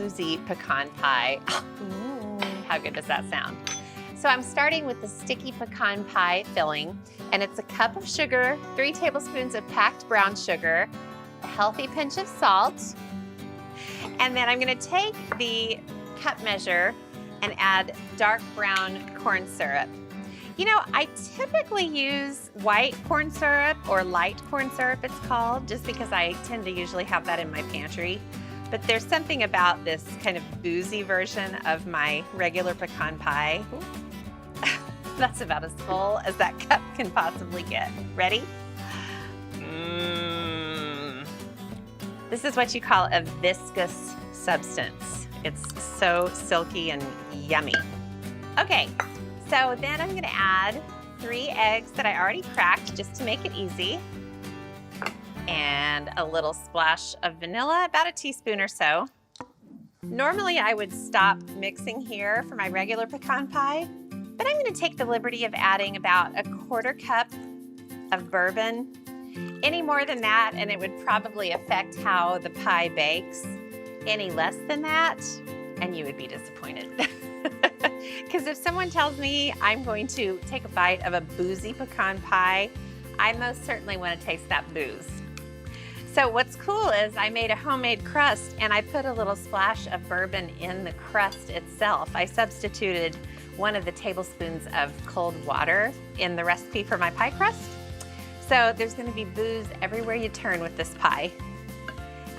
boozy pecan pie. Ooh, how good does that sound? So I'm starting with the sticky pecan pie filling, and it's a cup of sugar, 3 tablespoons of packed brown sugar, a healthy pinch of salt, and then I'm gonna take the cup measure and add dark brown corn syrup. You know, I typically use white corn syrup, or light corn syrup it's called, just because I tend to usually have that in my pantry. But there's something about this kind of boozy version of my regular pecan pie. That's about as full as that cup can possibly get. Ready? This is what you call a viscous substance. It's so silky and yummy. Okay, so then I'm gonna add 3 eggs that I already cracked just to make it easy. And a little splash of vanilla, about a teaspoon or so. Normally I would stop mixing here for my regular pecan pie, but I'm gonna take the liberty of adding about a 1/4 cup of bourbon. Any more than that, and it would probably affect how the pie bakes. Any less than that, and you would be disappointed. Because if someone tells me I'm going to take a bite of a boozy pecan pie, I most certainly want to taste that booze. So what's cool is I made a homemade crust, and I put a little splash of bourbon in the crust itself. I substituted 1 of the tablespoons of cold water in the recipe for my pie crust. So there's going to be booze everywhere you turn with this pie.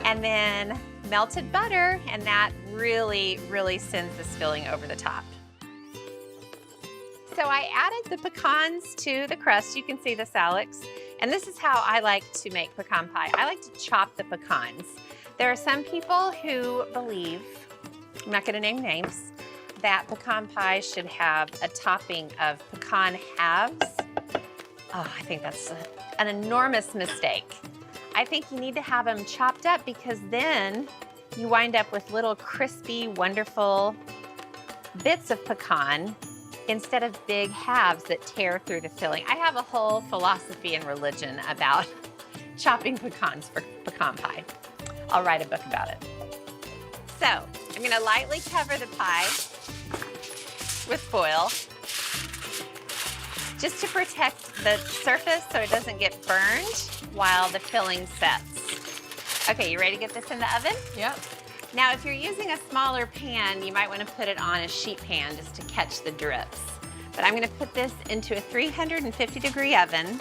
And then melted butter, and that really, really sends this filling over the top. So I added the pecans to the crust. You can see this, Alex. And this is how I like to make pecan pie. I like to chop the pecans. There are some people who believe, I'm not going to name names, that pecan pie should have a topping of pecan halves. Oh, I think that's an enormous mistake. I think you need to have them chopped up, because then you wind up with little crispy, wonderful bits of pecan instead of big halves that tear through the filling. I have a whole philosophy and religion about chopping pecans for pecan pie. I'll write a book about it. So I'm gonna lightly cover the pie with foil, just to protect the surface so it doesn't get burned while the filling sets. Okay, you ready to get this in the oven? Yep. Now, if you're using a smaller pan, you might want to put it on a sheet pan just to catch the drips. But I'm going to put this into a 350-degree oven.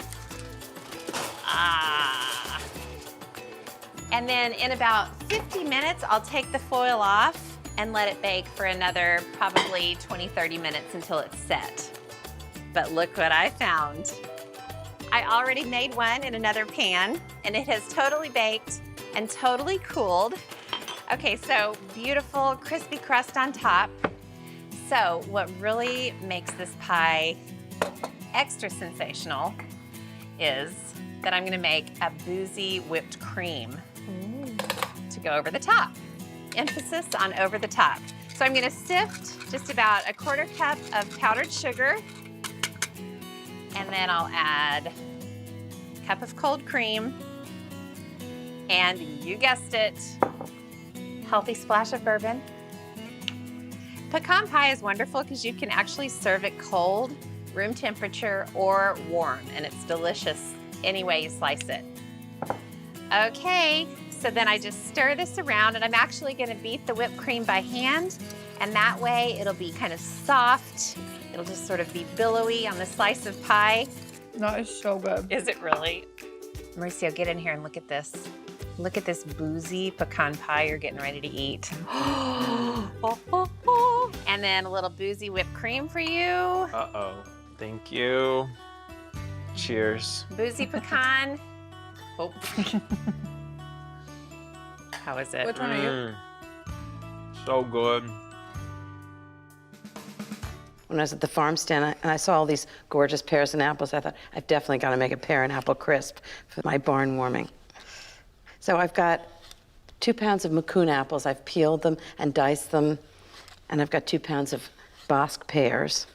And then in about 50 minutes, I'll take the foil off and let it bake for another probably 20-30 minutes until it's set. But look what I found. I already made one in another pan, and it has totally baked and totally cooled. Okay, so beautiful crispy crust on top. So what really makes this pie extra sensational is that I'm gonna make a boozy whipped cream to go over the top. Emphasis on over the top. So I'm gonna sift just about a 1/4 cup of powdered sugar, and then I'll add a cup of cold cream, and you guessed it, healthy splash of bourbon. Pecan pie is wonderful because you can actually serve it cold, room temperature, or warm, and it's delicious any way you slice it. Okay, so then I just stir this around, and I'm actually gonna beat the whipped cream by hand, and that way it'll be kind of soft. It'll just sort of be billowy on the slice of pie. That is so good. Is it really? Mauricio, get in here and look at this. Look at this boozy pecan pie you're getting ready to eat. And then a little boozy whipped cream for you. Uh-oh. Thank you. Cheers. Boozy pecan. Oh. How is it? Which one are you? So good. When I was at the farm stand, and I saw all these gorgeous pears and apples, I thought, I've definitely got to make a pear and apple crisp for my barn warming. So I've got 2 pounds of Macoun apples. I've peeled them and diced them. And I've got 2 pounds of Bosc pears.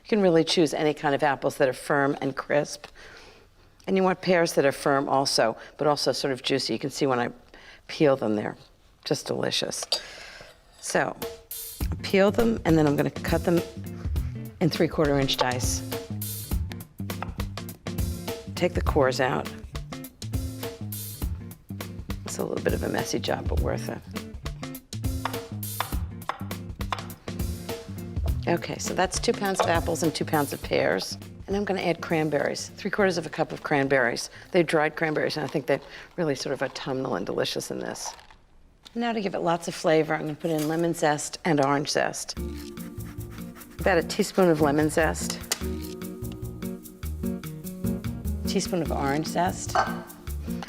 You can really choose any kind of apples that are firm and crisp. And you want pears that are firm also, but also sort of juicy. You can see when I peel them, they're just delicious. So peel them, and then I'm gonna cut them in 3/4 inch dice. Take the cores out. It's a little bit of a messy job, but worth it. Okay, so that's 2 pounds of apples and 2 pounds of pears. And I'm gonna add cranberries, 3/4 cup of cranberries. They're dried cranberries, and I think they're really sort of autumnal and delicious in this. Now to give it lots of flavor, I'm gonna put in lemon zest and orange zest. About a teaspoon of lemon zest. Teaspoon of orange zest. I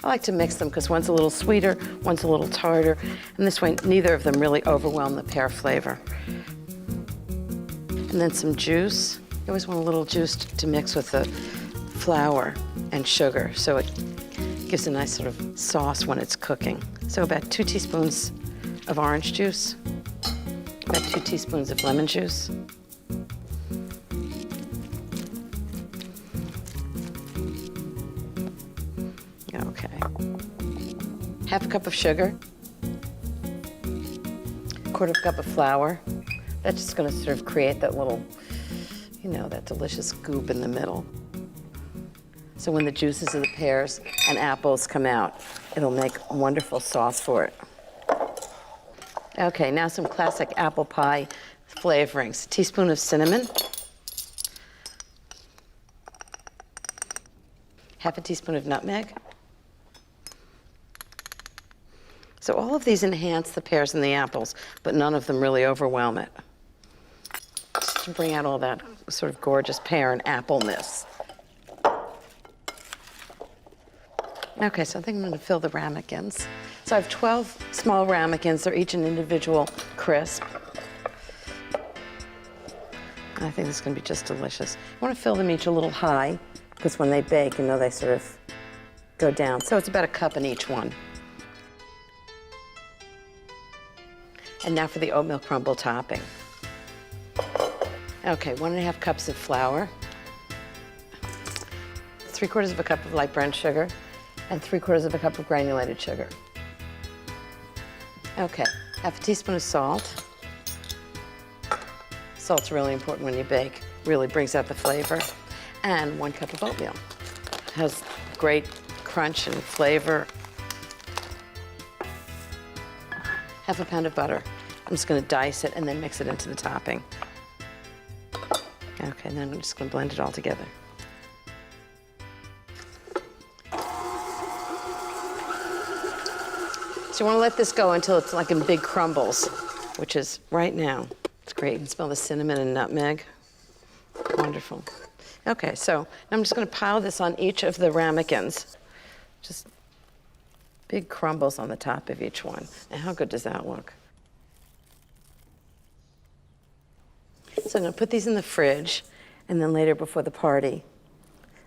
like to mix them because one's a little sweeter, one's a little tartar, and this way neither of them really overwhelm the pear flavor. And then some juice. You always want a little juice to mix with the flour and sugar, so it gives a nice sort of sauce when it's cooking. So about 2 teaspoons of orange juice, about 2 teaspoons of lemon juice. Okay. 1/2 cup of sugar, 1/4 cup of flour. That's just gonna sort of create that little, you know, that delicious goop in the middle. So when the juices of the pears and apples come out, it'll make a wonderful sauce for it. Okay, now some classic apple pie flavorings. A teaspoon of cinnamon, 1/2 teaspoon of nutmeg. So all of these enhance the pears and the apples, but none of them really overwhelm it. Just to bring out all that sort of gorgeous pear and appleness. Okay, so I think I'm gonna fill the ramekins. So I have 12 small ramekins. They're each an individual crisp. I think this is gonna be just delicious. I wanna fill them each a little high, because when they bake, you know, they sort of go down. So it's about a cup in each one. And now for the oatmeal crumble topping. Okay, 1½ cups of flour, 3/4 cup of light brown sugar, and 3/4 cup of granulated sugar. Okay, 1/2 teaspoon of salt. Salt's really important when you bake, really brings out the flavor. And 1 cup of oatmeal. It has great crunch and flavor. 1/2 pound of butter. I'm just gonna dice it and then mix it into the topping. Okay, and then I'm just gonna blend it all together. So you wanna let this go until it's like in big crumbles, which is right now. It's great, you can smell the cinnamon and nutmeg. Wonderful. Okay, so I'm just gonna pile this on each of the ramekins. Just big crumbles on the top of each one. Now, how good does that look? So I'm gonna put these in the fridge, and then later before the party,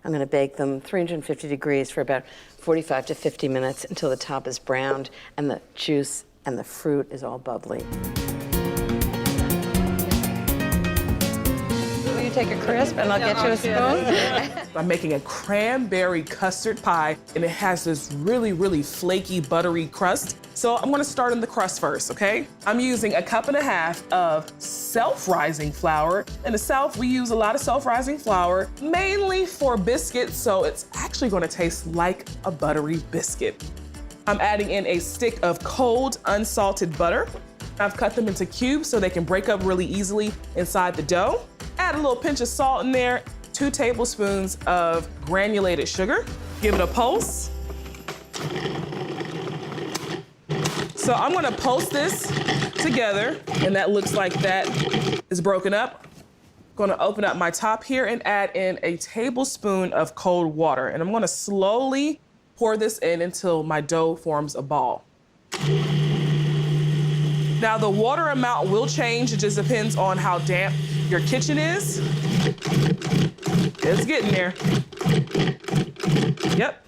I'm gonna bake them 350 degrees for about 45 to 50 minutes until the top is browned and the juice and the fruit is all bubbly. Will you take a crisp and I'll get you a spoon? I'm making a cranberry custard pie, and it has this really, really flaky, buttery crust. So I'm gonna start on the crust first, okay? I'm using 1.5 cups of self-rising flour. In the South, we use a lot of self-rising flour, mainly for biscuits, so it's actually gonna taste like a buttery biscuit. I'm adding in a stick of cold, unsalted butter. I've cut them into cubes so they can break up really easily inside the dough. Add a little pinch of salt in there, 2 tablespoons of granulated sugar. Give it a pulse. So I'm gonna pulse this together, and that looks like that is broken up. Gonna open up my top here and add in a tablespoon of cold water, and I'm gonna slowly pour this in until my dough forms a ball. Now the water amount will change, it just depends on how damp your kitchen is. It's getting there. Yep,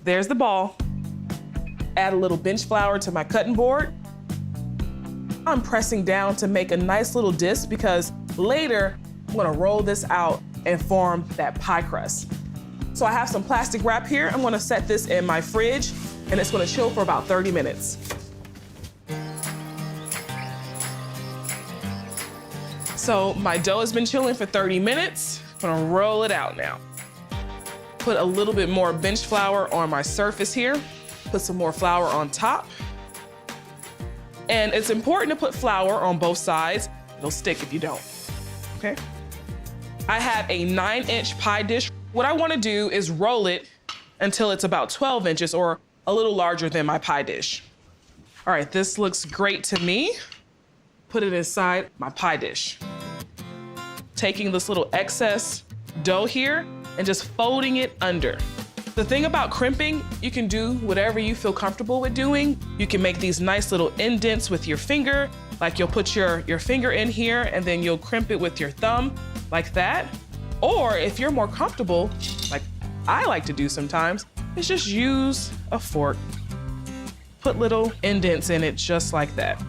there's the ball. Add a little bench flour to my cutting board. I'm pressing down to make a nice little disc because later I'm gonna roll this out and form that pie crust. So I have some plastic wrap here. I'm gonna set this in my fridge and it's gonna chill for about 30 minutes. So my dough has been chilling for 30 minutes. I'm gonna roll it out now. Put a little bit more bench flour on my surface here. Put some more flour on top. And it's important to put flour on both sides. It'll stick if you don't, okay? I have a 9-inch pie dish. What I wanna do is roll it until it's about 12 inches or a little larger than my pie dish. All right, this looks great to me. Put it inside my pie dish. Taking this little excess dough here and just folding it under. The thing about crimping, you can do whatever you feel comfortable with doing. You can make these nice little indents with your finger, like you'll put your finger in here and then you'll crimp it with your thumb like that. Or if you're more comfortable, like I like to do sometimes, is just use a fork. Put little indents in it just like that.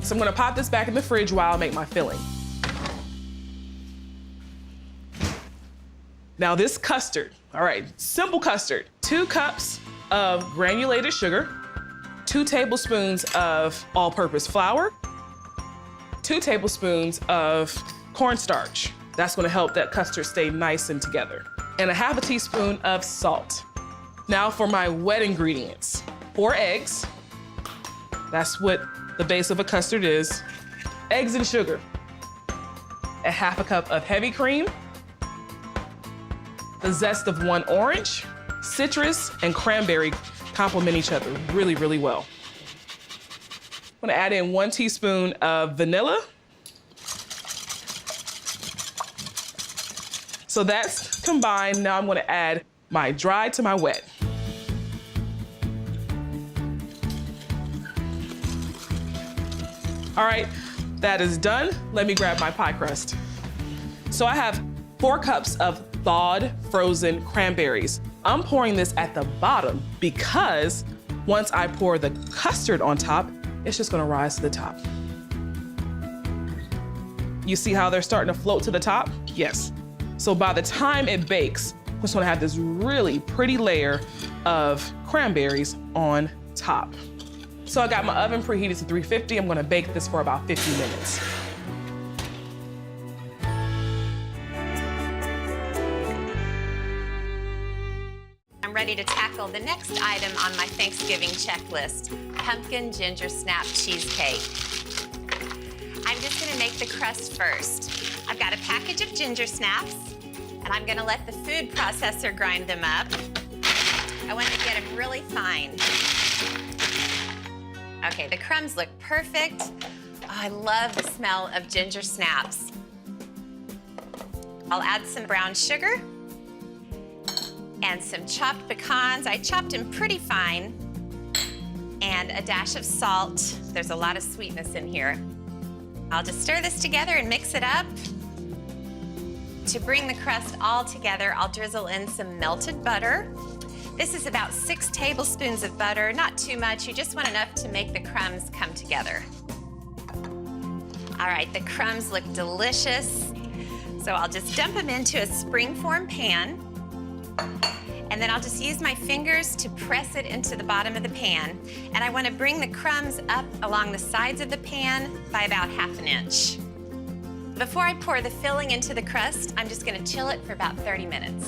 So I'm gonna pop this back in the fridge while I make my filling. Now this custard, all right, simple custard. 2 cups of granulated sugar, 2 tablespoons of all-purpose flour, 2 tablespoons of cornstarch. That's gonna help that custard stay nice and together. And a 1/2 teaspoon of salt. Now for my wet ingredients. 4 eggs. That's what the base of a custard is. Eggs and sugar. A 1/2 cup of heavy cream. The zest of 1 orange. Citrus and cranberry complement each other really, really well. I'm gonna add in 1 teaspoon of vanilla. So that's combined. Now I'm gonna add my dry to my wet. All right, that is done. Let me grab my pie crust. So I have 4 cups of thawed frozen cranberries. I'm pouring this at the bottom because once I pour the custard on top, it's just gonna rise to the top. You see how they're starting to float to the top? Yes. So by the time it bakes, we're just gonna have this really pretty layer of cranberries on top. So I got my oven preheated to 350. I'm gonna bake this for about 50 minutes. I'm ready to tackle the next item on my Thanksgiving checklist, pumpkin ginger snap cheesecake. I'm just gonna make the crust first. I've got a package of ginger snaps, and I'm gonna let the food processor grind them up. I want to get them really fine. Okay, the crumbs look perfect. Oh, I love the smell of ginger snaps. I'll add some brown sugar and some chopped pecans. I chopped them pretty fine. And a dash of salt. There's a lot of sweetness in here. I'll just stir this together and mix it up. To bring the crust all together, I'll drizzle in some melted butter. This is about 6 tablespoons of butter, not too much. You just want enough to make the crumbs come together. All right, the crumbs look delicious. So I'll just dump them into a springform pan. And then I'll just use my fingers to press it into the bottom of the pan. And I want to bring the crumbs up along the sides of the pan by about 1/2 inch. Before I pour the filling into the crust, I'm just going to chill it for about 30 minutes.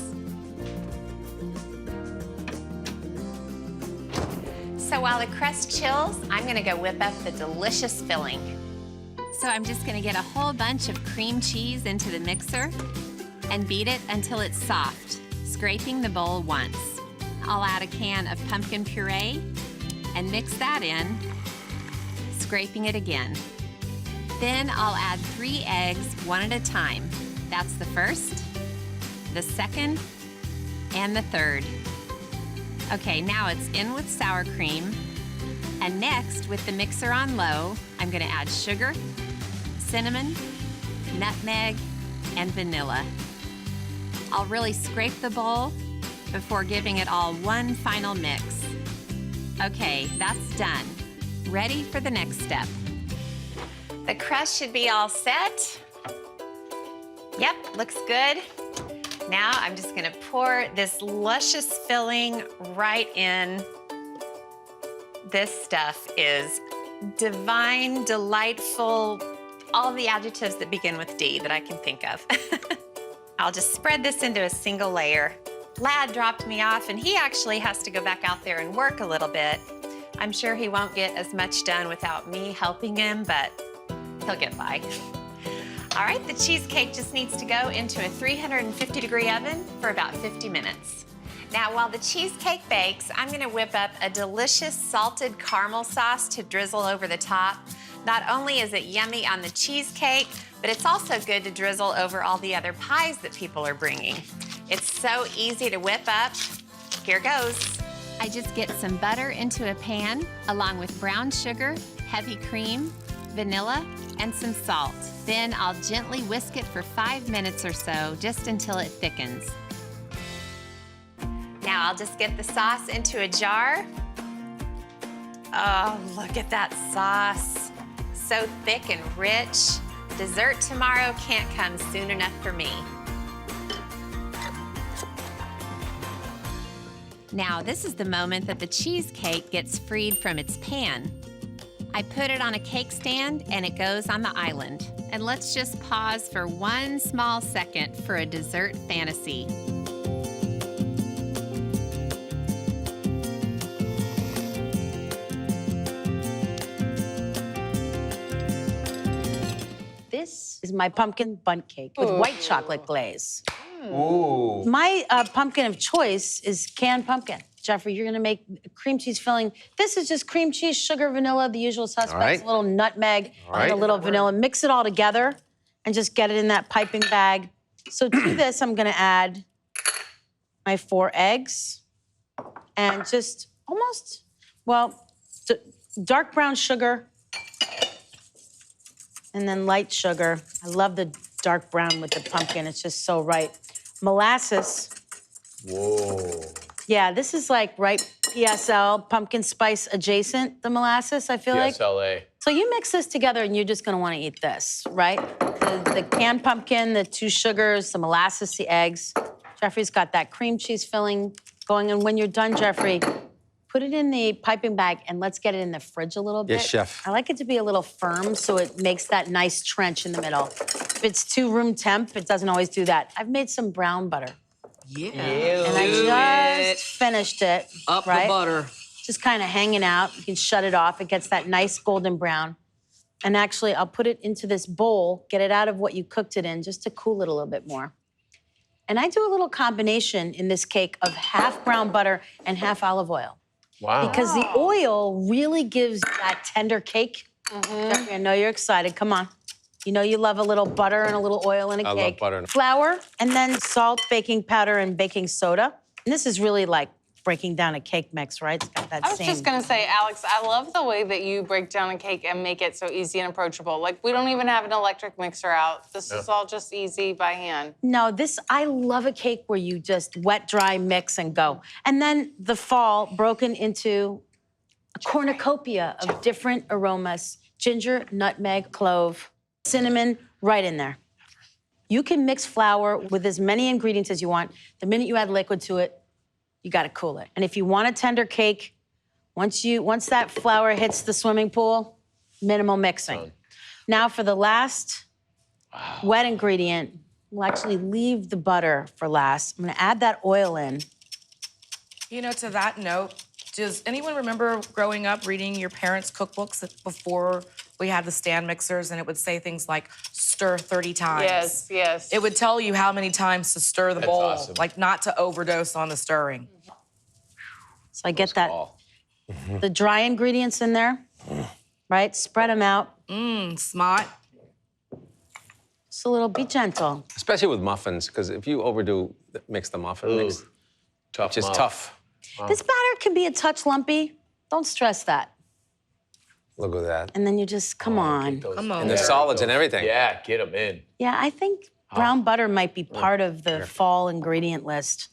So while the crust chills, I'm going to go whip up the delicious filling. So I'm just going to get a whole bunch of cream cheese into the mixer and beat it until it's soft, scraping the bowl once. I'll add a can of pumpkin puree and mix that in, scraping it again. Then I'll add 3 eggs one at a time. That's the first, the second, and the third. Okay, now it's in with sour cream. And next, with the mixer on low, I'm gonna add sugar, cinnamon, nutmeg, and vanilla. I'll really scrape the bowl before giving it all one final mix. Okay, that's done. Ready for the next step. The crust should be all set. Yep, looks good. Now I'm just gonna pour this luscious filling right in. This stuff is divine, delightful. all the adjectives that begin with D that I can think of. I'll just spread this into a single layer. Lad dropped me off, and he actually has to go back out there and work a little bit. I'm sure he won't get as much done without me helping him, but he'll get by. All right, the cheesecake just needs to go into a 350-degree oven for about 50 minutes. Now, while the cheesecake bakes, I'm gonna whip up a delicious salted caramel sauce to drizzle over the top. Not only is it yummy on the cheesecake, but it's also good to drizzle over all the other pies that people are bringing. It's so easy to whip up. Here goes. I just get some butter into a pan, along with brown sugar, heavy cream, vanilla, and some salt. Then I'll gently whisk it for 5 minutes or so, just until it thickens. Now I'll just get the sauce into a jar. Oh, look at that sauce. So thick and rich. Dessert tomorrow can't come soon enough for me. Now, this is the moment that the cheesecake gets freed from its pan. I put it on a cake stand and it goes on the island. And let's just pause for one small second for a dessert fantasy. This is my pumpkin bundt cake with white chocolate glaze. Ooh. My pumpkin of choice is canned pumpkin. Jeffrey, you're gonna make cream cheese filling. This is just cream cheese, sugar, vanilla, the usual suspects, right. a little nutmeg, All right. and a little vanilla. Mix it all together and just get it in that piping bag. So to this, I'm gonna add my 4 eggs and just almost, well, dark brown sugar and then light sugar. I love the dark brown with the pumpkin. It's just so right. Molasses. Whoa. Yeah, this is like right PSL, pumpkin spice adjacent, the molasses, I feel like. PSLA. So you mix this together and you're just gonna wanna eat this, right? The canned pumpkin, the 2 sugars, the molasses, the eggs. Jeffrey's got that cream cheese filling going. And when you're done, Jeffrey, put it in the piping bag and let's get it in the fridge a little bit. Yes, chef. I like it to be a little firm so it makes that nice trench in the middle. If it's too room temp, it doesn't always do that. I've made some brown butter. Yeah. And I just finished it, Up right? the butter. Just kind of hanging out. You can shut it off. It gets that nice golden brown. And actually, I'll put it into this bowl, get it out of what you cooked it in, just to cool it a little bit more. And I do a little combination in this cake of half brown butter and half olive oil. Wow. Because the oil really gives that tender cake. Jeffrey, I know you're excited. Come on. You know you love a little butter and a little oil in a I cake. love butter. Flour, and then salt, baking powder, and baking soda. And this is really like breaking down a cake mix, right? It's got that I was same... just gonna say, Alex, I love the way that you break down a cake and make it so easy and approachable. Like, we don't even have an electric mixer out. This is all just easy by hand. No, I love a cake where you just wet, dry, mix, and go. And then the fall broken into a cornucopia of different aromas. Ginger, nutmeg, clove, cinnamon, right in there. You can mix flour with as many ingredients as you want. The minute you add liquid to it, you gotta cool it. And if you want a tender cake, once that flour hits the swimming pool, minimal mixing. Now for the last wet ingredient, we'll actually leave the butter for last. I'm gonna add that oil in. You know, to that note, does anyone remember growing up reading your parents' cookbooks before we had the stand mixers and it would say things like stir 30 times? Yes, yes. It would tell you how many times to stir the That's bowl, awesome. Mm-hmm. like not to overdose on the stirring. So I get that, the dry ingredients in there, right? Spread them out. Smart. Just a little, be gentle. Especially with muffins, because if you overdo mix the muffin mix, Tough it's just muff. tough. This batter can be a touch lumpy. Don't stress that. Look at that. And then you just, come on. Come on. And the solids and everything. Yeah, get them in. Yeah, I think brown butter might be part of the fall ingredient list.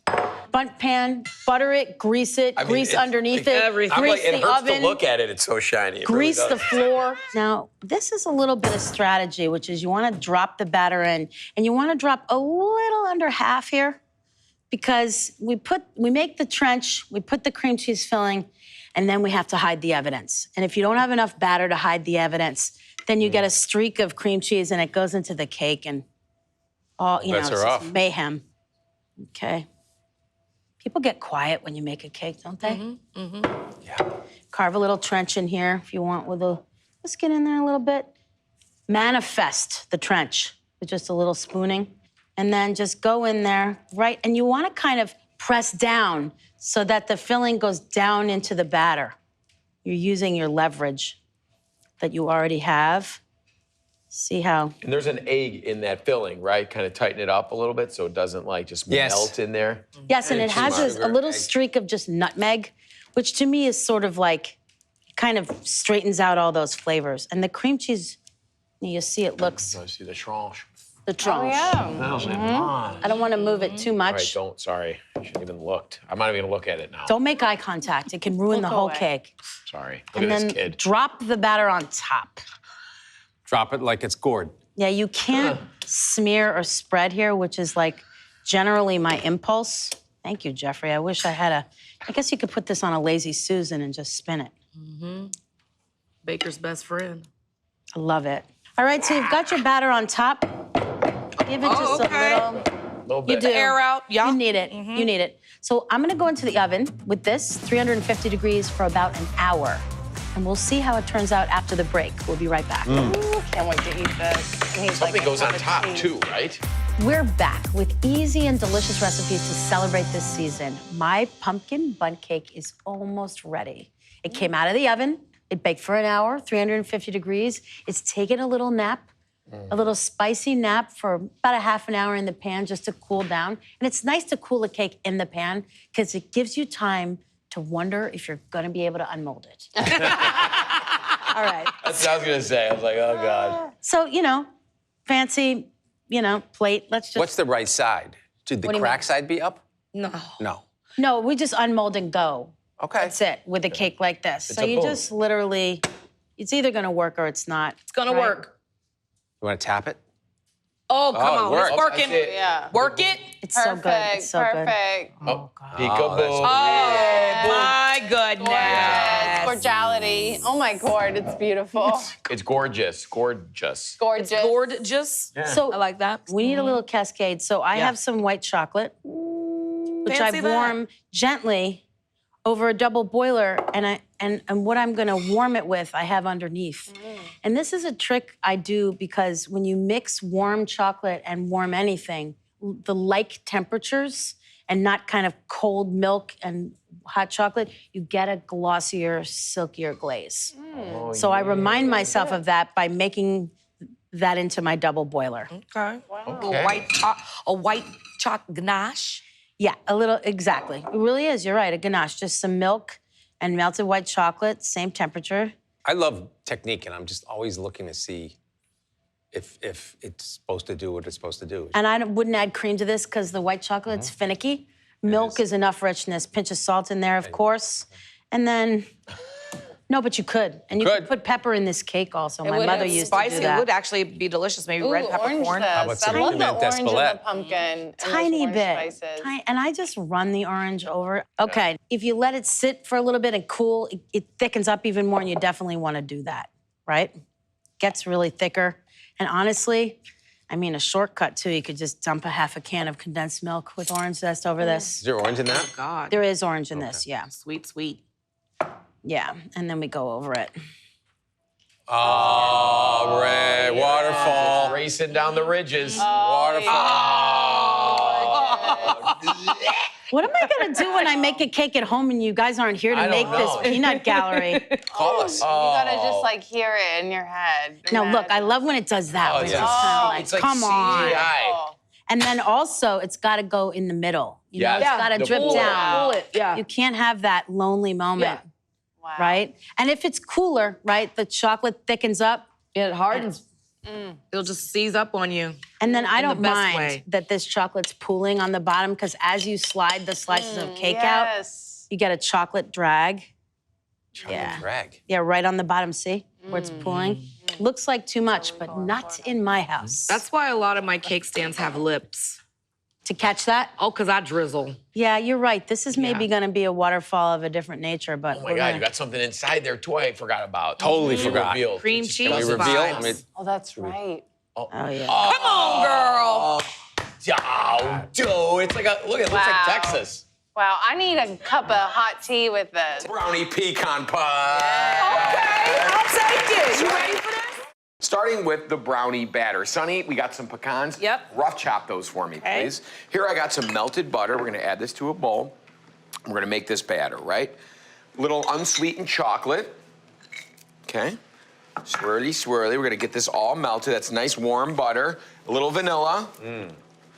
Bundt pan, butter it, grease it, I mean, grease it's- underneath like, it, everything. I'm grease like, it the hurts oven, to look at it. It's so shiny. It really grease the does. floor. Now, this is a little bit of strategy, which is you want to drop the batter in, and you want to drop a little under half here, because we make the trench, we put the cream cheese filling, and then we have to hide the evidence. And if you don't have enough batter to hide the evidence, Then you get a streak of cream cheese and it goes into the cake and all, you know, Bets it's are just off. mayhem. Okay. People get quiet when you make a cake, don't they? Yeah. Carve a little trench in here if you want with a, just get in there a little bit. Manifest the trench with just a little spooning. And then just go in there, right? And you want to kind of press down so that the filling goes down into the batter. You're using your leverage that you already have. See how? And there's an egg in that filling, right? Kind of tighten it up a little bit so it doesn't like just Yes. melt in there. Yes, and it has a Sugar, little egg. streak of just nutmeg, which to me is sort of like, kind of straightens out all those flavors. And the cream cheese, you see it looks, I see the tranche. the tranche. I don't want to move it too All right, much. don't, sorry. I shouldn't even looked. I'm not even gonna look at it now. Don't make eye contact. It can ruin the Look whole away. cake. Sorry. Look And at then this kid. drop the batter on top. Drop it like it's gourd. Yeah, you can't smear or spread here, which is like generally my impulse. Thank you, Jeffrey. I wish I had I guess you could put this on a Lazy Susan and just spin it. Baker's best friend. I love it. All right, so you've got your batter on top. Give it just okay. a little. Little You bit. do. Air out, yeah. You need it. You need it. So I'm gonna go into the oven with this, 350 degrees for about an hour. And we'll see how it turns out after the break. We'll be right back. Ooh, can't wait to eat this. I need, Something like, goes on a top cheese. too, right? We're back with easy and delicious recipes to celebrate this season. My pumpkin bundt cake is almost ready. It came out of the oven. It baked for an hour, 350 degrees. It's taken a little nap, a little spicy nap for about a half an hour in the pan just to cool down. And it's nice to cool a cake in the pan because it gives you time to wonder if you're gonna be able to unmold it. All right. That's what I was gonna say. I was like, oh God. So, fancy, plate. Let's just. What's the right side? Should the What do you crack mean? side be up? No. No. No, we just unmold and go. Okay. That's it, with a cake like this. So a you boom. just literally, it's either gonna work or it's not. It's gonna Right. work. You want to tap it? Oh, come it on. works. It's working. That's it. Yeah. Work it. It's so good. It's so good. Perfect. Oh, Oh, peekaboo. that's Oh, my goodness. Gorgeous. Cordiality. Oh my God, it's beautiful. It's gorgeous. Gorgeous. Gorgeous. Gorgeous. So I like that. we need a little cascade. So I Yeah. have some white chocolate, which Fancy I that. warm gently over a double boiler, and what I'm gonna warm it with, I have underneath. And this is a trick I do because when you mix warm chocolate and warm anything, the like temperatures and not kind of cold milk and hot chocolate, you get a glossier, silkier glaze. Oh, So I remind myself of that by making that into my double boiler. Okay. Okay. A white chalk ganache. Yeah, a little, exactly. It really is, you're right, a ganache. Just some milk and melted white chocolate, same temperature. I love technique, and I'm just always looking to see if it's supposed to do what it's supposed to do. And I wouldn't add cream to this because the white chocolate's finicky. Milk is enough richness, pinch of salt in there, of course. And then, no, but you could. And you could Could. put pepper in this cake also. My would mother be used spicy. to do that. It would actually be delicious. Maybe Ooh, red orange peppercorn. this. about some I love the piment orange and the d'Espelette? pumpkin. and those Tiny orange bit. Spices. And I just run the orange over. Okay, if you let it sit for a little bit and cool, it thickens up even more, and you definitely want to do that, right? Gets really thicker. And honestly, I mean, a shortcut too, you could just dump a half a can of condensed milk with orange zest over this. Is there orange in that? God. There is orange in this, yeah. Sweet, sweet. Yeah, and then we go over it. Oh, red waterfall. Racing down the ridges. What am I gonna do when I make a cake at home and you guys aren't here to I make don't this know. peanut gallery? Call us. You gotta just like hear it in your head. No, look, I love when it does that. when it's yeah. just kind of like, It's like come on. CGI. And then also, it's got to go in the middle. You know, Yes. it's got to The drip pull. down. Pull it, yeah. You can't have that lonely moment, Wow. right? And if it's cooler, right, the chocolate thickens up. It hardens. It'll just seize up on you. And then I In the don't best mind way. that this chocolate's pooling on the bottom because as you slide the slices of cake out, Yes. you get a chocolate drag. Yeah. Drag. Yeah, right on the bottom, see? Where it's pooling. Looks like too much, but not in my house. That's why a lot of my cake stands have lips. To catch that? Oh, because I drizzle. Yeah, you're right. This is maybe going to be a waterfall of a different nature, but Oh my God, you got something inside there too I forgot about. Totally You forgot. revealed. Cream Can cheese we reveal? vibes. I mean, Oh, that's right. Oh, yeah. Come on, girl. Oh, dude, it's like a, look, it looks Wow. like Texas. Wow, I need a cup of hot tea with this. Brownie pecan pie. Okay, I'll take it. You ready for this? Starting with the brownie batter. Sonny, we got some pecans. Yep. Rough chop those for me, please. Here I got some melted butter. We're gonna add this to a bowl. We're gonna make this batter, right? Little unsweetened chocolate. Okay. Swirly, swirly. We're gonna get this all melted. That's nice warm butter. A little vanilla.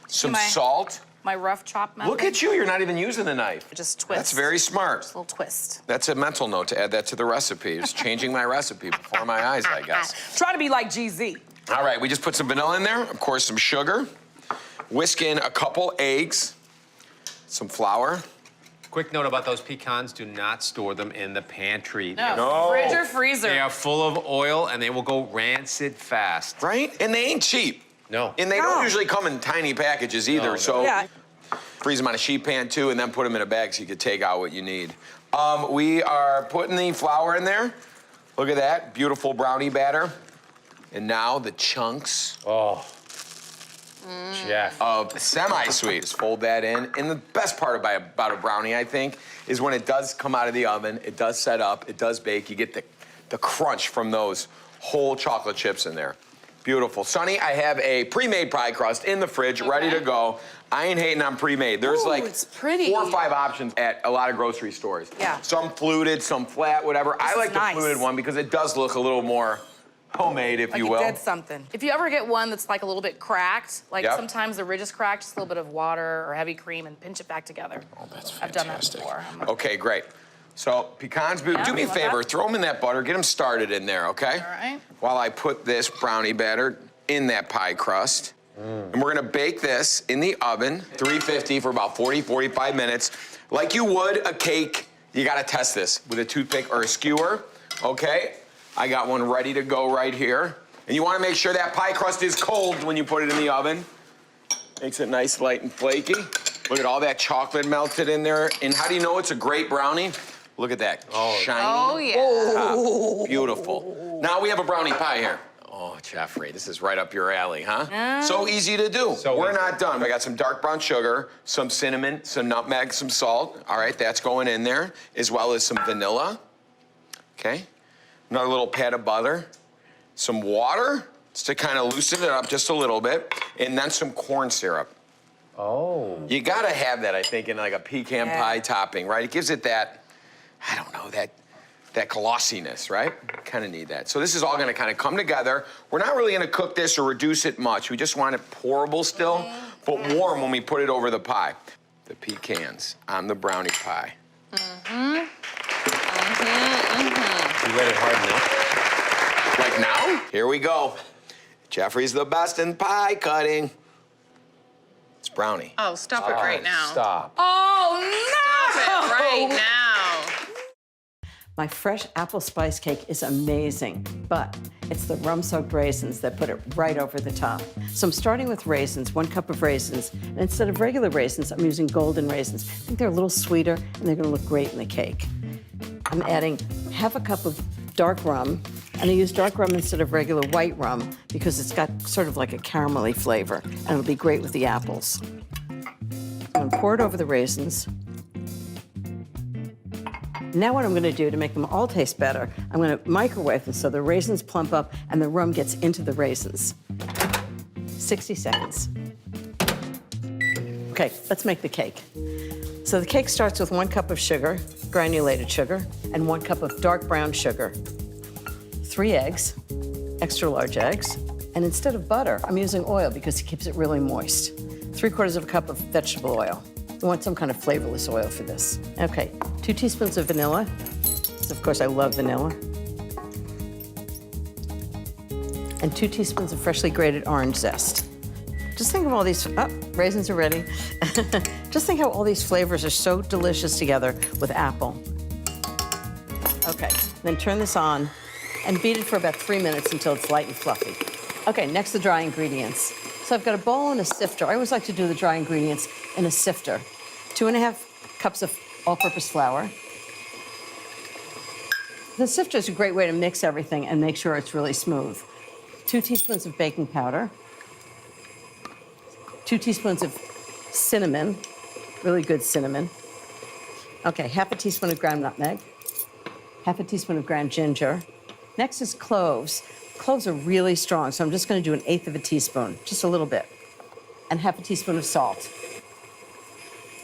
Some salt. My rough chop method. Look at you, you're not even using the knife. Just twist. That's very smart. Little twist. That's a mental note to add that to the recipe. It's changing my recipe before my eyes, I guess. Try to be like GZ. All right, we just put some vanilla in there, of course, some sugar, whisk in a couple eggs, some flour. Quick note about those pecans, do not store them in the pantry. No. Fridge or freezer. They are full of oil and they will go rancid fast. Right? And they ain't cheap. No. And they don't usually come in tiny packages either, No. so Yeah. freeze them on a sheet pan too, and then put them in a bag so you can take out what you need. We are putting the flour in there. Look at that, beautiful brownie batter. And now the chunks Oh. Jeff. of semi-sweet. Just fold that in. And the best part about a brownie, I think, is when it does come out of the oven, it does set up, it does bake, you get the crunch from those whole chocolate chips in there. Beautiful. Sonny, I have a pre-made pie crust in the fridge, ready to go. I ain't hating on pre-made. There's like it's pretty. 4 or 5 options at a lot of grocery stores. Yeah. Some fluted, some flat, whatever. I This like is the nice. fluted one because it does look a little more homemade, if Like you you will. did something. If you ever get one that's like a little bit cracked, like Yep. sometimes the ridge is cracked, just a little bit of water or heavy cream and pinch it back together. Oh, that's fantastic. I've done that before. Okay, great. So pecans, do me a love favor, that. throw them in that butter, get them started in there, okay? All right. While I put this brownie batter in that pie crust. And we're gonna bake this in the oven, 350 for about 40, 45 minutes. Like you would a cake, you gotta test this with a toothpick or a skewer, okay? I got one ready to go right here. And you wanna make sure that pie crust is cold when you put it in the oven. Makes it nice, light, and flaky. Look at all that chocolate melted in there. And how do you know it's a great brownie? Look at that, shiny. Oh, yeah. Top. Beautiful. Now we have a brownie pie here. Oh, Jeffrey, this is right up your alley, huh? So easy to do. So We're easy. not done. I got some dark brown sugar, some cinnamon, some nutmeg, some salt. All right, that's going in there, as well as some vanilla. Okay. Another little pat of butter, some water, just to kind of loosen it up just a little bit, and then some corn syrup. Oh. You gotta have that, I think, in like a pecan pie topping, right? It gives it that, I don't know, that glossiness, right? Kind of need that. So this is all gonna kind of come together. We're not really gonna cook this or reduce it much. We just want it pourable still, but warm when we put it over the pie. The pecans on the brownie pie. You let it harden up? Like now? Here we go. Jeffrey's the best in pie cutting. It's brownie. Oh, stop it right now. Stop. Oh, no! Stop it right now. My fresh apple spice cake is amazing, but it's the rum-soaked raisins that put it right over the top. So I'm starting with raisins, 1 cup of raisins. And instead of regular raisins, I'm using golden raisins. I think they're a little sweeter, and they're gonna look great in the cake. I'm adding half a cup of dark rum, and I use dark rum instead of regular white rum because it's got sort of like a caramelly flavor, and it'll be great with the apples. I'm gonna pour it over the raisins. Now what I'm gonna do to make them all taste better, I'm gonna microwave them so the raisins plump up and the rum gets into the raisins. 60 seconds. Okay, let's make the cake. So the cake starts with 1 cup of sugar, granulated sugar, and 1 cup of dark brown sugar. 3 eggs, extra large eggs, and instead of butter, I'm using oil because it keeps it really moist. 3/4 of a cup of vegetable oil. I want some kind of flavorless oil for this. Okay, 2 teaspoons of vanilla. So of course, I love vanilla. And 2 teaspoons of freshly grated orange zest. Just think of all these, raisins are ready. Just think how all these flavors are so delicious together with apple. Okay, then turn this on and beat it for about 3 minutes until it's light and fluffy. Okay, next the dry ingredients. So I've got a bowl and a sifter. I always like to do the dry ingredients in a sifter. 2½ cups of all-purpose flour. The sifter is a great way to mix everything and make sure it's really smooth. 2 teaspoons of baking powder. 2 teaspoons of cinnamon, really good cinnamon. Okay, ½ teaspoon of ground nutmeg. ½ teaspoon of ground ginger. Next is cloves. Cloves are really strong, so I'm just going to do 1/8 teaspoon, just a little bit, and ½ teaspoon of salt.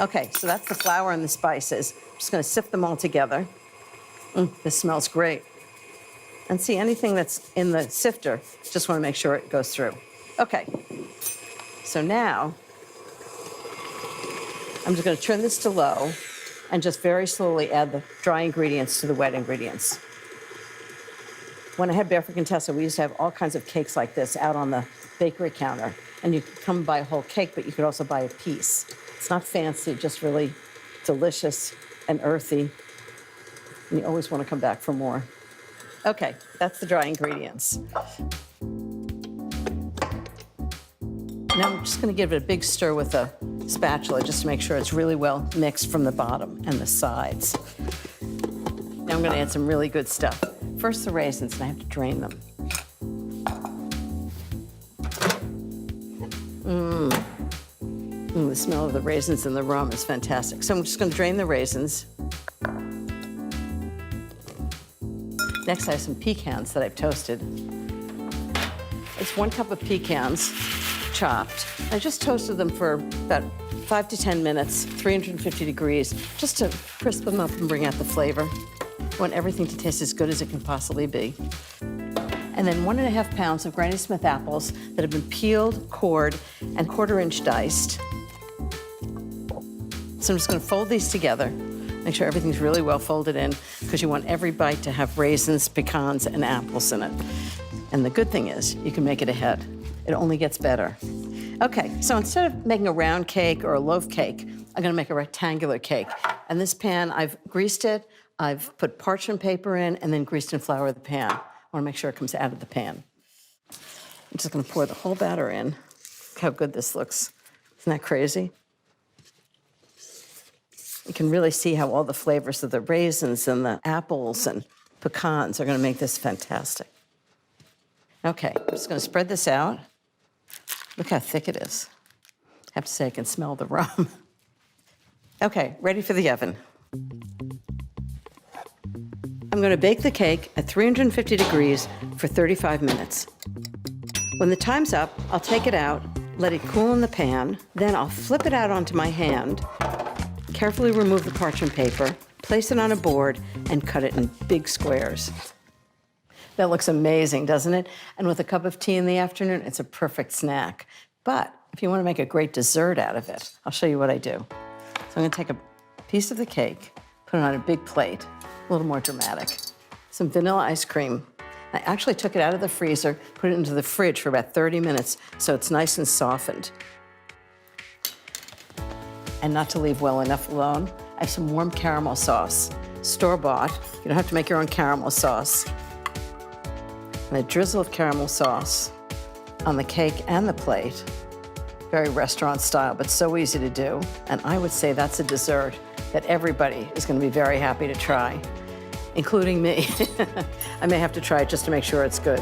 Okay, so that's the flour and the spices. I'm just going to sift them all together. This smells great. And see, anything that's in the sifter, just want to make sure it goes through. Okay, so now I'm just going to turn this to low and just very slowly add the dry ingredients to the wet ingredients. When I had Barefoot Contessa, we used to have all kinds of cakes like this out on the bakery counter. And you could come and buy a whole cake, but you could also buy a piece. It's not fancy, just really delicious and earthy. And you always want to come back for more. Okay, that's the dry ingredients. Now I'm just going to give it a big stir with a spatula just to make sure it's really well mixed from the bottom and the sides. Now I'm going to add some really good stuff. First, the raisins, and I have to drain them. The smell of the raisins in the rum is fantastic. So I'm just going to drain the raisins. Next, I have some pecans that I've toasted. It's 1 cup of pecans, chopped. I just toasted them for about 5 to 10 minutes, 350 degrees, just to crisp them up and bring out the flavor. I want everything to taste as good as it can possibly be. And then 1½ pounds of Granny Smith apples that have been peeled, cored, and 1/4-inch diced. So I'm just going to fold these together. Make sure everything's really well folded in, because you want every bite to have raisins, pecans, and apples in it. And the good thing is, you can make it ahead. It only gets better. Okay, so instead of making a round cake or a loaf cake, I'm going to make a rectangular cake. And this pan, I've greased it. I've put parchment paper in and then greased and floured the pan. I want to make sure it comes out of the pan. I'm just going to pour the whole batter in. Look how good this looks. Isn't that crazy? You can really see how all the flavors of the raisins and the apples and pecans are going to make this fantastic. Okay, I'm just going to spread this out. Look how thick it is. I have to say, I can smell the rum. Okay, ready for the oven. I'm going to bake the cake at 350 degrees for 35 minutes. When the time's up, I'll take it out, let it cool in the pan, then I'll flip it out onto my hand, carefully remove the parchment paper, place it on a board, and cut it in big squares. That looks amazing, doesn't it? And with a cup of tea in the afternoon, it's a perfect snack. But if you want to make a great dessert out of it, I'll show you what I do. So I'm going to take a piece of the cake, put it on a big plate, a little more dramatic. Some vanilla ice cream. I actually took it out of the freezer, put it into the fridge for about 30 minutes so it's nice and softened. And not to leave well enough alone, I have some warm caramel sauce, store-bought. You don't have to make your own caramel sauce. And a drizzle of caramel sauce on the cake and the plate. Very restaurant style, but so easy to do. And I would say that's a dessert that everybody is going to be very happy to try, including me. I may have to try it just to make sure it's good.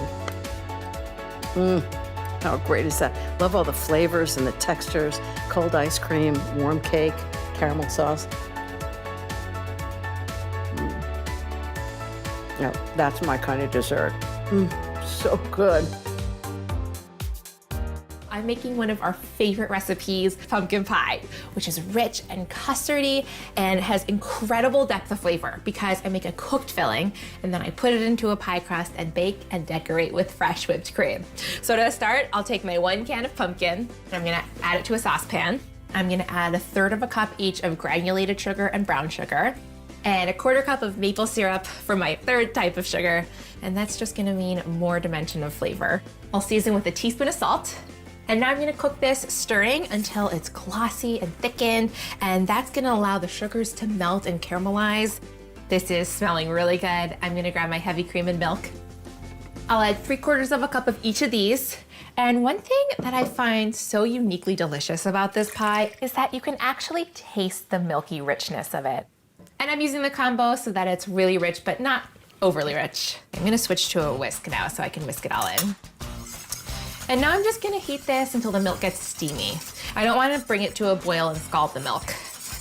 How great is that? Love all the flavors and the textures. Cold ice cream, warm cake, caramel sauce. No, that's my kind of dessert. So good. I'm making one of our favorite recipes, pumpkin pie, which is rich and custardy and has incredible depth of flavor because I make a cooked filling and then I put it into a pie crust and bake and decorate with fresh whipped cream. So to start, I'll take my 1 can of pumpkin and I'm gonna add it to a saucepan. I'm gonna add 1/3 cup each of granulated sugar and brown sugar and 1/4 cup of maple syrup for my 3rd type of sugar. And that's just gonna mean more dimension of flavor. I'll season with a teaspoon of salt. And now I'm gonna cook this, stirring until it's glossy and thickened, and that's gonna allow the sugars to melt and caramelize. This is smelling really good. I'm gonna grab my heavy cream and milk. I'll add 3/4 cup of each of these. And one thing that I find so uniquely delicious about this pie is that you can actually taste the milky richness of it. And I'm using the combo so that it's really rich, but not overly rich. I'm gonna switch to a whisk now so I can whisk it all in. And now I'm just gonna heat this until the milk gets steamy. I don't wanna bring it to a boil and scald the milk.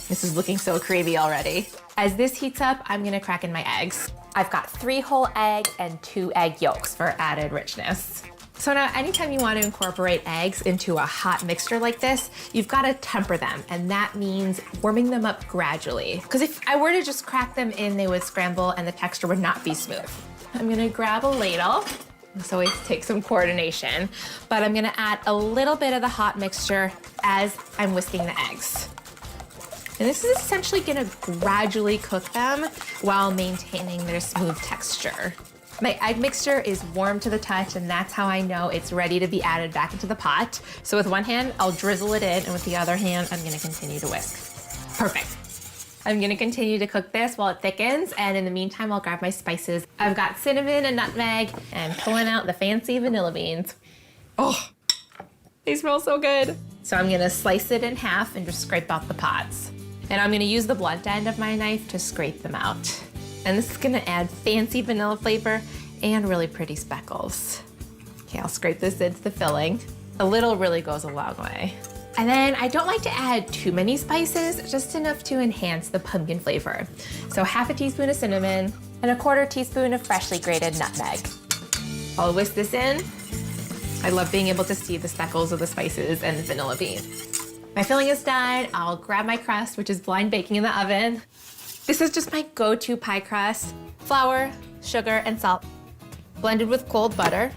This is looking so creamy already. As this heats up, I'm gonna crack in my eggs. I've got 3 whole eggs and 2 egg yolks for added richness. So now anytime you want to incorporate eggs into a hot mixture like this, you've got to temper them, and that means warming them up gradually. Because if I were to just crack them in, they would scramble and the texture would not be smooth. I'm gonna grab a ladle. This always takes some coordination, but I'm gonna add a little bit of the hot mixture as I'm whisking the eggs. And this is essentially gonna gradually cook them while maintaining their smooth texture. My egg mixture is warm to the touch, and that's how I know it's ready to be added back into the pot. So with one hand, I'll drizzle it in, and with the other hand, I'm gonna continue to whisk. Perfect. I'm gonna continue to cook this while it thickens, and in the meantime, I'll grab my spices. I've got cinnamon and nutmeg, and pulling out the fancy vanilla beans. Oh, they smell so good. So I'm gonna slice it in half and just scrape out the pods. And I'm gonna use the blunt end of my knife to scrape them out. And this is gonna add fancy vanilla flavor and really pretty speckles. Okay, I'll scrape this into the filling. A little really goes a long way. And then I don't like to add too many spices, just enough to enhance the pumpkin flavor. So 1/2 teaspoon of cinnamon and 1/4 teaspoon of freshly grated nutmeg. I'll whisk this in. I love being able to see the speckles of the spices and the vanilla bean. My filling is done. I'll grab my crust, which is blind baking in the oven. This is just my go-to pie crust. Flour, sugar, and salt, blended with cold butter,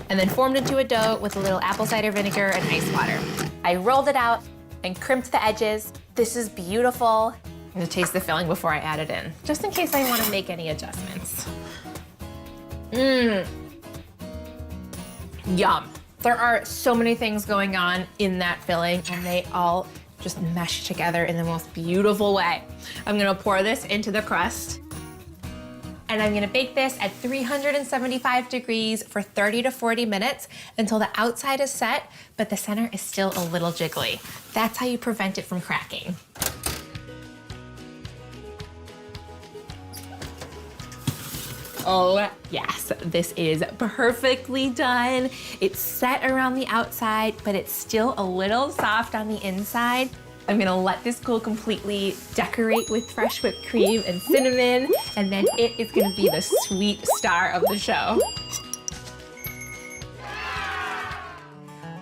and then formed into a dough with a little apple cider vinegar and ice water. I rolled it out and crimped the edges. This is beautiful. I'm gonna taste the filling before I add it in, just in case I wanna make any adjustments. Yum. There are so many things going on in that filling, and they all just mesh together in the most beautiful way. I'm gonna pour this into the crust, and I'm gonna bake this at 375 degrees for 30 to 40 minutes until the outside is set, but the center is still a little jiggly. That's how you prevent it from cracking. Oh yes, this is perfectly done. It's set around the outside, but it's still a little soft on the inside. I'm gonna let this cool completely, decorate with fresh whipped cream and cinnamon, and then it is gonna be the sweet star of the show.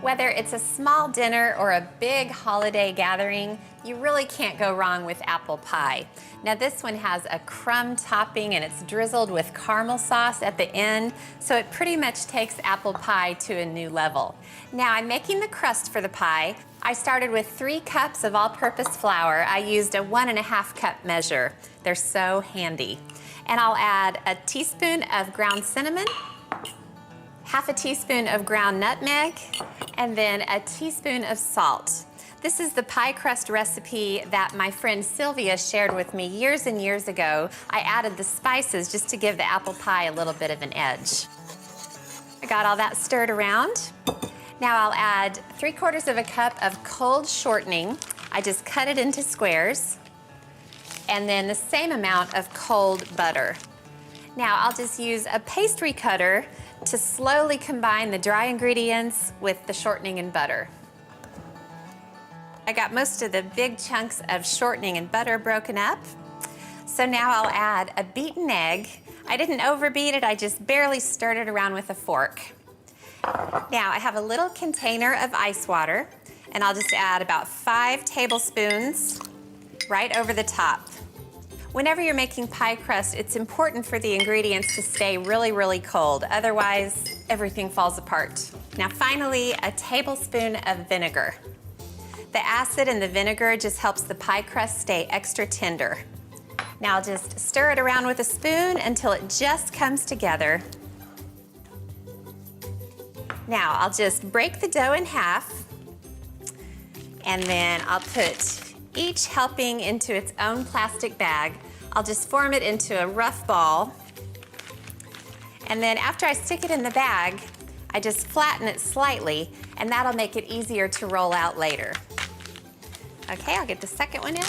Whether it's a small dinner or a big holiday gathering, you really can't go wrong with apple pie. Now this one has a crumb topping and it's drizzled with caramel sauce at the end, so it pretty much takes apple pie to a new level. Now I'm making the crust for the pie. I started with 3 cups of all-purpose flour. I used a 1.5 cup measure. They're so handy. And I'll add a teaspoon of ground cinnamon, 1/2 teaspoon of ground nutmeg, and then a teaspoon of salt. This is the pie crust recipe that my friend Sylvia shared with me years and years ago. I added the spices just to give the apple pie a little bit of an edge. I got all that stirred around. Now I'll add 3/4 cup of cold shortening. I just cut it into squares. And then the same amount of cold butter. Now I'll just use a pastry cutter to slowly combine the dry ingredients with the shortening and butter. I got most of the big chunks of shortening and butter broken up. So now I'll add a beaten egg. I didn't overbeat it, I just barely stirred it around with a fork. Now I have a little container of ice water, and I'll just add about 5 tablespoons right over the top. Whenever you're making pie crust, it's important for the ingredients to stay really, really cold. Otherwise, everything falls apart. Now finally, a tablespoon of vinegar. The acid in the vinegar just helps the pie crust stay extra tender. Now I'll just stir it around with a spoon until it just comes together. Now I'll just break the dough in half, and then I'll put each helping into its own plastic bag. I'll just form it into a rough ball. And then after I stick it in the bag, I just flatten it slightly, and that'll make it easier to roll out later. Okay, I'll get the second one in.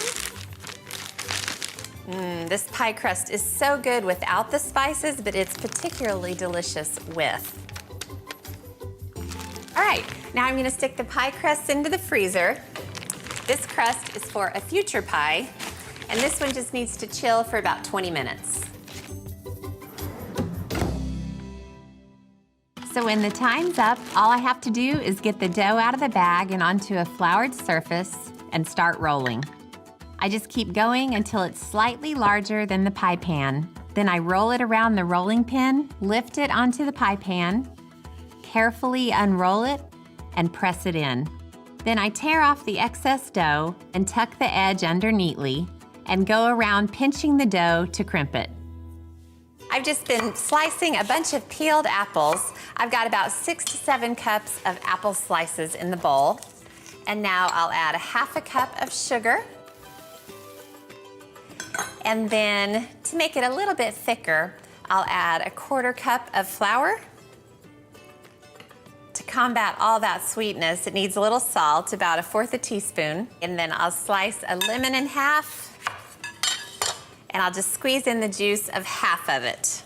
This pie crust is so good without the spices, but it's particularly delicious with. All right, now I'm gonna stick the pie crust into the freezer. This crust is for a future pie, and this one just needs to chill for about 20 minutes. So when the time's up, all I have to do is get the dough out of the bag and onto a floured surface and start rolling. I just keep going until it's slightly larger than the pie pan. Then I roll it around the rolling pin, lift it onto the pie pan, carefully unroll it, and press it in. Then I tear off the excess dough and tuck the edge under neatly and go around pinching the dough to crimp it. I've just been slicing a bunch of peeled apples. I've got about 6 to 7 cups of apple slices in the bowl. And now I'll add a half a cup of sugar. And then to make it a little bit thicker, I'll add a 1/4 cup of flour. To combat all that sweetness, it needs a little salt, about 1/4 teaspoon. And then I'll slice a lemon in half. And I'll just squeeze in the juice of half of it.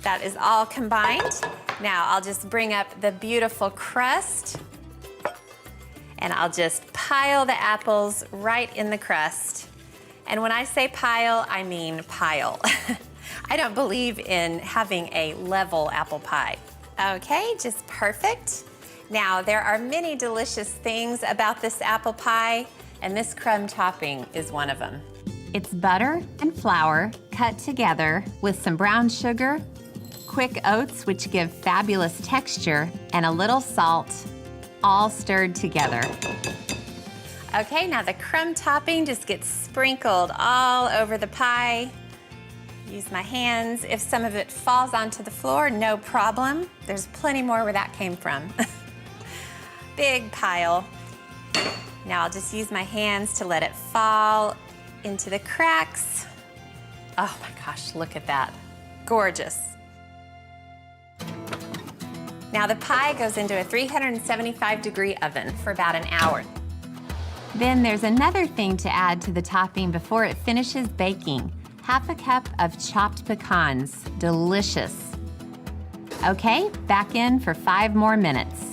That is all combined. Now I'll just bring up the beautiful crust, and I'll just pile the apples right in the crust. And when I say pile, I mean pile. I don't believe in having a level apple pie. Okay, just perfect. Now there are many delicious things about this apple pie, and this crumb topping is one of them. It's butter and flour cut together with some brown sugar, quick oats, which give fabulous texture, and a little salt, all stirred together. Okay, now the crumb topping just gets sprinkled all over the pie. Use my hands. If some of it falls onto the floor, no problem. There's plenty more where that came from. Big pile. Now I'll just use my hands to let it fall into the cracks. Oh my gosh, look at that. Gorgeous. Now the pie goes into a 375-degree oven for about an hour. Then there's another thing to add to the topping before it finishes baking. Half a cup of chopped pecans. Delicious. Okay, back in for 5 more minutes.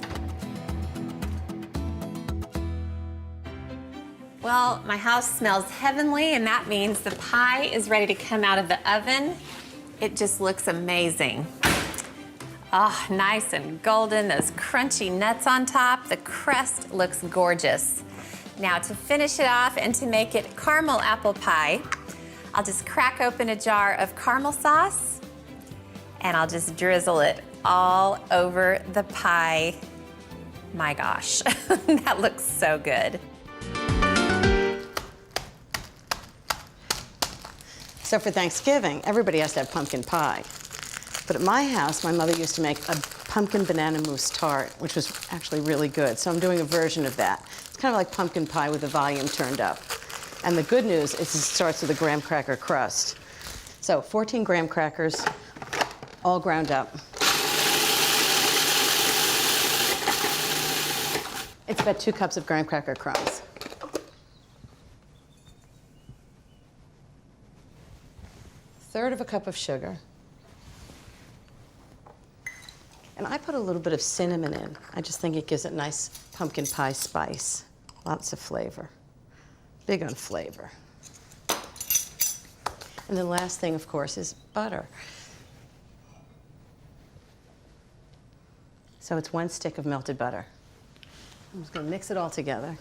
Well, my house smells heavenly, and that means the pie is ready to come out of the oven. It just looks amazing. Oh, nice and golden, those crunchy nuts on top. The crust looks gorgeous. Now to finish it off and to make it caramel apple pie, I'll just crack open a jar of caramel sauce, and I'll just drizzle it all over the pie. My gosh, that looks so good. So for Thanksgiving, everybody has to have pumpkin pie. But at my house, my mother used to make a pumpkin banana mousse tart, which was actually really good. So I'm doing a version of that. It's kind of like pumpkin pie with the volume turned up. And the good news is it starts with a graham cracker crust. So 14 graham crackers, all ground up. It's about 2 cups of graham cracker crumbs. Third of a cup of sugar. And I put a little bit of cinnamon in. I just think it gives it nice pumpkin pie spice. Lots of flavor. Big on flavor. And the last thing, of course, is butter. So it's 1 stick of melted butter. I'm just gonna mix it all together.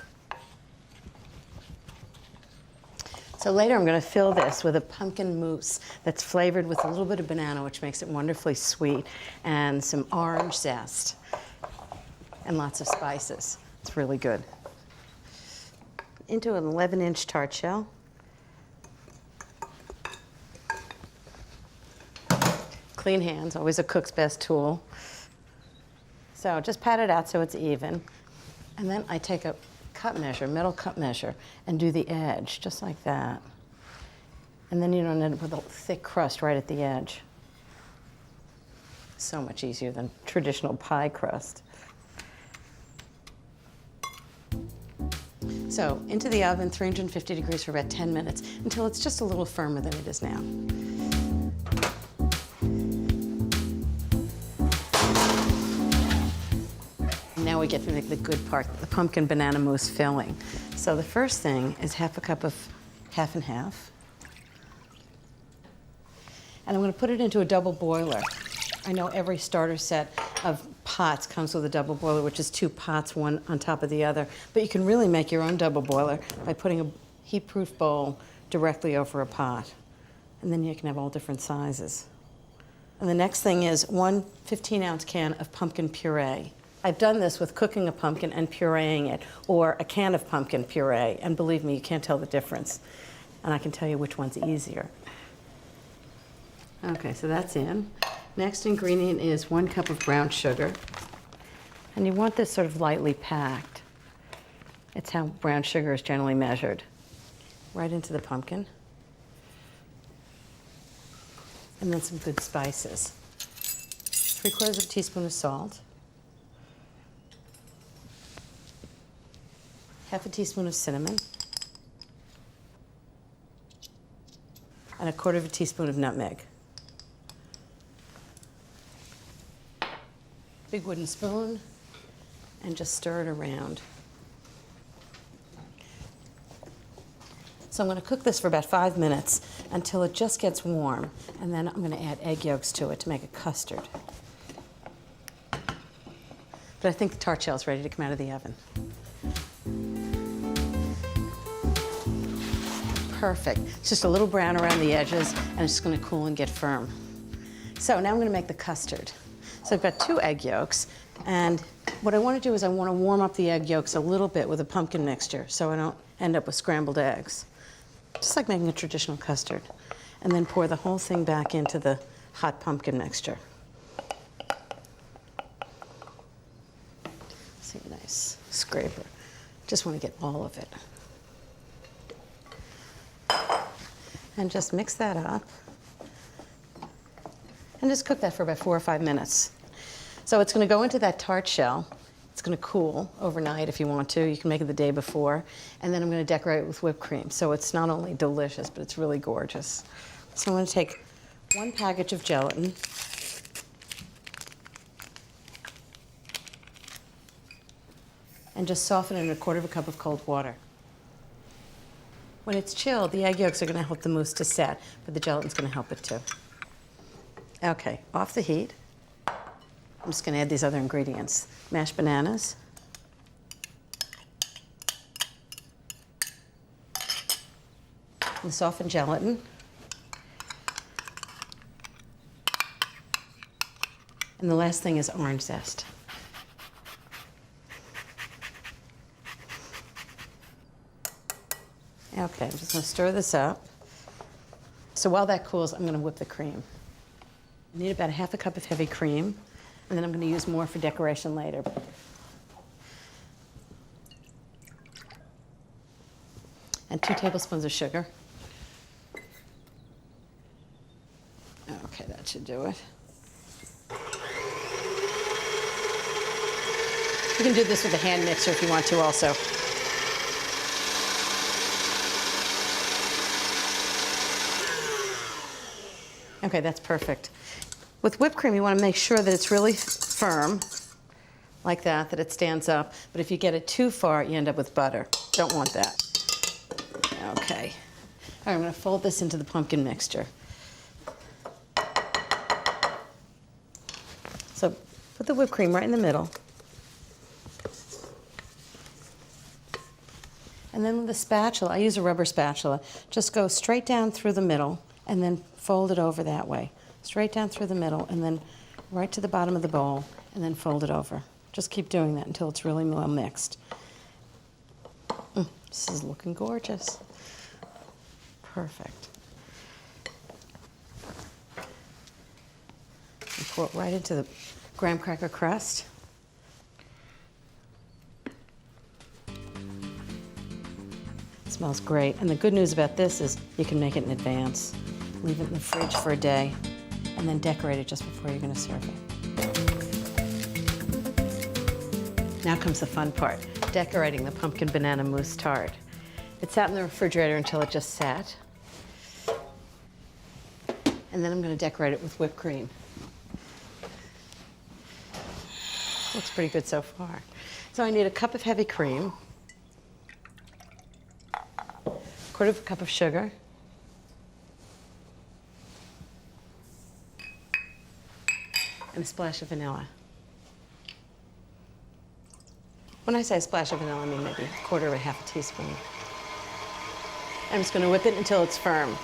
So later I'm going to fill this with a pumpkin mousse that's flavored with a little bit of banana, which makes it wonderfully sweet, and some orange zest, and lots of spices. It's really good. Into an 11-inch tart shell. Clean hands, always a cook's best tool. So just pat it out so it's even. And then I take a cup measure, metal cup measure, and do the edge, just like that. And then you don't end up with a thick crust right at the edge. So much easier than traditional pie crust. So into the oven, 350 degrees for about 10 minutes until it's just a little firmer than it is now. Now we get to make the good part, the pumpkin banana mousse filling. So the first thing is half a cup of half and half. And I'm going to put it into a double boiler. I know every starter set of pots comes with a double boiler, which is 2 pots, one on top of the other. But you can really make your own double boiler by putting a heat-proof bowl directly over a pot. And then you can have all different sizes. And the next thing is 1 15-ounce can of pumpkin puree. I've done this with cooking a pumpkin and pureeing it, or a can of pumpkin puree, and believe me, you can't tell the difference. And I can tell you which one's easier. Okay, so that's in. Next ingredient is 1 cup of brown sugar. And you want this sort of lightly packed. It's how brown sugar is generally measured. Right into the pumpkin. And then some good spices. 3/4 teaspoon of salt. 1/2 teaspoon of cinnamon. And 1/4 teaspoon of nutmeg. Big wooden spoon, and just stir it around. So I'm going to cook this for about 5 minutes until it just gets warm, and then I'm going to add egg yolks to it to make a custard. But I think the tart shell is ready to come out of the oven. Perfect. It's just a little brown around the edges, and it's just going to cool and get firm. So now I'm going to make the custard. So I've got 2 egg yolks, and what I want to do is I want to warm up the egg yolks a little bit with a pumpkin mixture so I don't end up with scrambled eggs. Just like making a traditional custard. And then pour the whole thing back into the hot pumpkin mixture. See, a nice scraper. Just want to get all of it. And just mix that up. And just cook that for about 4 or 5 minutes. So it's going to go into that tart shell. It's going to cool overnight if you want to. You can make it the day before. And then I'm going to decorate it with whipped cream. So it's not only delicious, but it's really gorgeous. So I'm going to take 1 package of gelatin. And just soften it in 1/4 cup of cold water. When it's chilled, the egg yolks are going to help the mousse to set, but the gelatin's going to help it too. Okay, off the heat. I'm just going to add these other ingredients. Mashed bananas. The softened gelatin. And the last thing is orange zest. Okay, I'm just going to stir this up. So while that cools, I'm going to whip the cream. I need about 1/2 cup of heavy cream, and then I'm going to use more for decoration later. And 2 tablespoons of sugar. Okay, that should do it. You can do this with a hand mixer if you want to also. Okay, that's perfect. With whipped cream, you want to make sure that it's really firm, like that, that it stands up. But if you get it too far, you end up with butter. Don't want that. Okay. All right, I'm going to fold this into the pumpkin mixture. So put the whipped cream right in the middle. And then with a spatula, I use a rubber spatula, just go straight down through the middle and then fold it over that way. Straight down through the middle and then right to the bottom of the bowl and then fold it over. Just keep doing that until it's really well mixed. This is looking gorgeous. Perfect. And pour it right into the graham cracker crust. It smells great. And the good news about this is you can make it in advance. Leave it in the fridge for a day, and then decorate it just before you're gonna serve it. Now comes the fun part, decorating the pumpkin banana mousse tart. It sat in the refrigerator until it just sat. And then I'm gonna decorate it with whipped cream. Looks pretty good so far. So I need a cup of heavy cream, a quarter of a cup of sugar, and a splash of vanilla. When I say a splash of vanilla, I mean maybe a quarter or a half a teaspoon. I'm just gonna whip it until it's firm.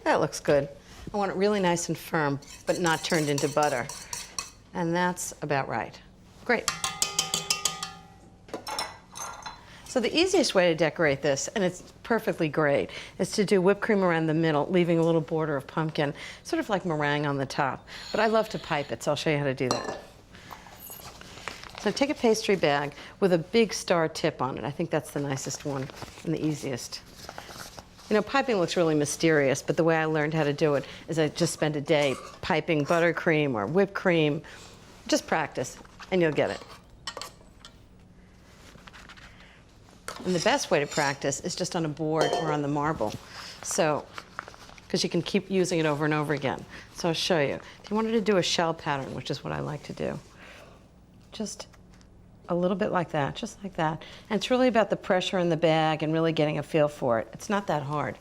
That looks good. I want it really nice and firm, but not turned into butter. And that's about right. Great. So the easiest way to decorate this, and it's perfectly great, is to do whipped cream around the middle, leaving a little border of pumpkin, sort of like meringue on the top. But I love to pipe it, so I'll show you how to do that. So take a pastry bag with a big star tip on it. I think that's the nicest one and the easiest. You know, piping looks really mysterious, but the way I learned how to do it is I just spend a day piping buttercream or whipped cream. Just practice, and you'll get it. And the best way to practice is just on a board or on the marble. So, because you can keep using it over and over again. So I'll show you. If you wanted to do a shell pattern, which is what I like to do, just a little bit like that, just like that. And it's really about the pressure in the bag and really getting a feel for it. It's not that hard.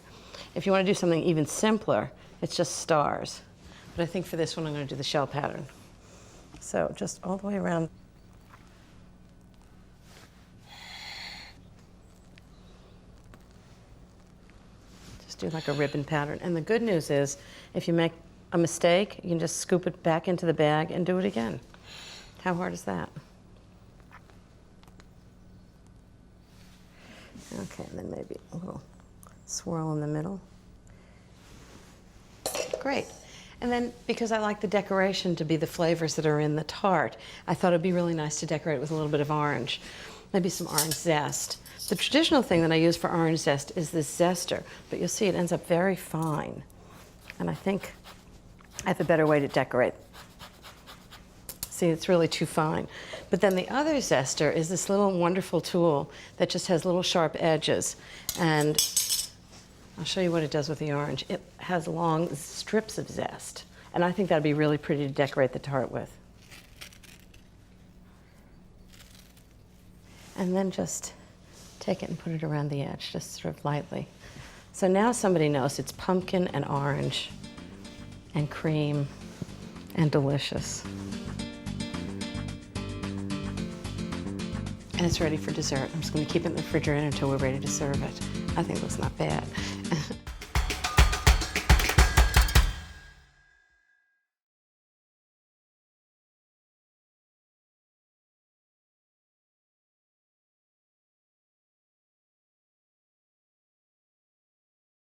If you want to do something even simpler, it's just stars. But I think for this one, I'm going to do the shell pattern. So just all the way around. Just do like a ribbon pattern. And the good news is, if you make a mistake, you can just scoop it back into the bag and do it again. How hard is that? Okay, and then maybe a little swirl in the middle. Great. And then, because I like the decoration to be the flavors that are in the tart, I thought it'd be really nice to decorate it with a little bit of orange, maybe some orange zest. The traditional thing that I use for orange zest is this zester, but you'll see it ends up very fine. And I think I have a better way to decorate. See, it's really too fine. But then the other zester is this little wonderful tool that just has little sharp edges. And I'll show you what it does with the orange. It has long strips of zest. And I think that'd be really pretty to decorate the tart with. And then just take it and put it around the edge, just sort of lightly. So now somebody knows it's pumpkin and orange and cream and delicious. And it's ready for dessert. I'm just going to keep it in the refrigerator until we're ready to serve it. I think it looks not bad.